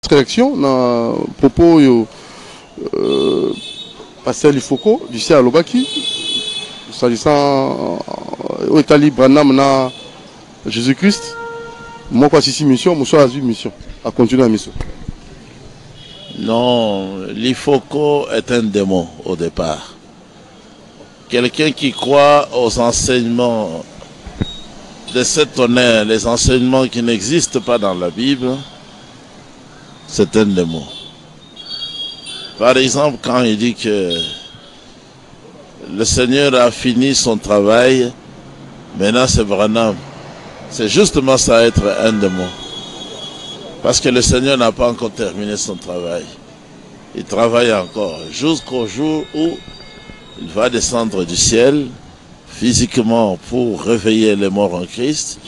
réaction dans propos Pasteur Lifoko du CA Lobaki s'agissant au Italie Branham na Jésus-Christ. Moi quoi ici mission, moi soit mission à continuer la mission. Non, l'Ifoko est un démon au départ. Quelqu'un qui croit aux enseignements de cet honneur, les enseignements qui n'existent pas dans la Bible, c'est un démon. Par exemple, quand il dit que le Seigneur a fini son travail, maintenant c'est Branham. C'est justement ça être un démon. Parce que le Seigneur n'a pas encore terminé son travail. Il travaille encore jusqu'au jour où il va descendre du ciel physiquement pour réveiller les morts en Christ,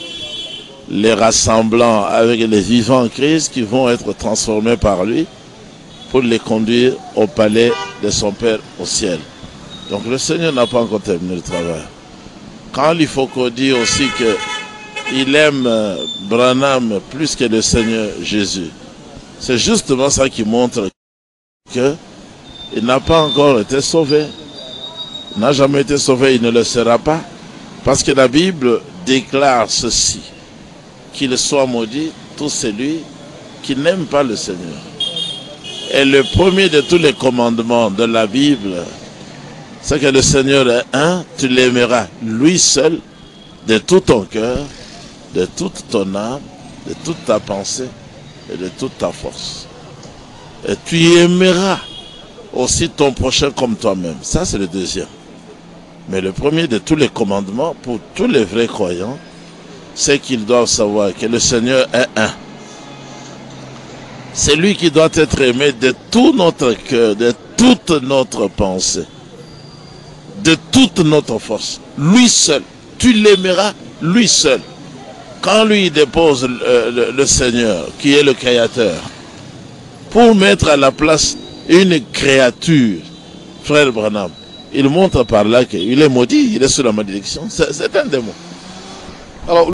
les rassemblant avec les vivants en Christ qui vont être transformés par lui pour les conduire au palais de son Père au ciel. Donc le Seigneur n'a pas encore terminé le travail. Quand il faut qu'on dise aussi qu'il aime Branham plus que le Seigneur Jésus, c'est justement ça qui montre qu'il n'a pas encore été sauvé. Il n'a jamais été sauvé, il ne le sera pas. Parce que la Bible déclare ceci: qu'il soit maudit tout celui qui n'aime pas le Seigneur. Et le premier de tous les commandements de la Bible, c'est que le Seigneur est un, tu l'aimeras lui seul, de tout ton cœur, de toute ton âme, de toute ta pensée et de toute ta force. Et tu aimeras aussi ton prochain comme toi-même. Ça, c'est le deuxième. Mais le premier de tous les commandements, pour tous les vrais croyants, c'est qu'ils doivent savoir que le Seigneur est un. C'est lui qui doit être aimé de tout notre cœur, de toute notre pensée, de toute notre force. Lui seul. Tu l'aimeras, lui seul. Quand lui dépose le Seigneur, qui est le Créateur, pour mettre à la place une créature, frère Branham, il montre par là qu'il est maudit, il est sous la malédiction. C'est un démon. Alors,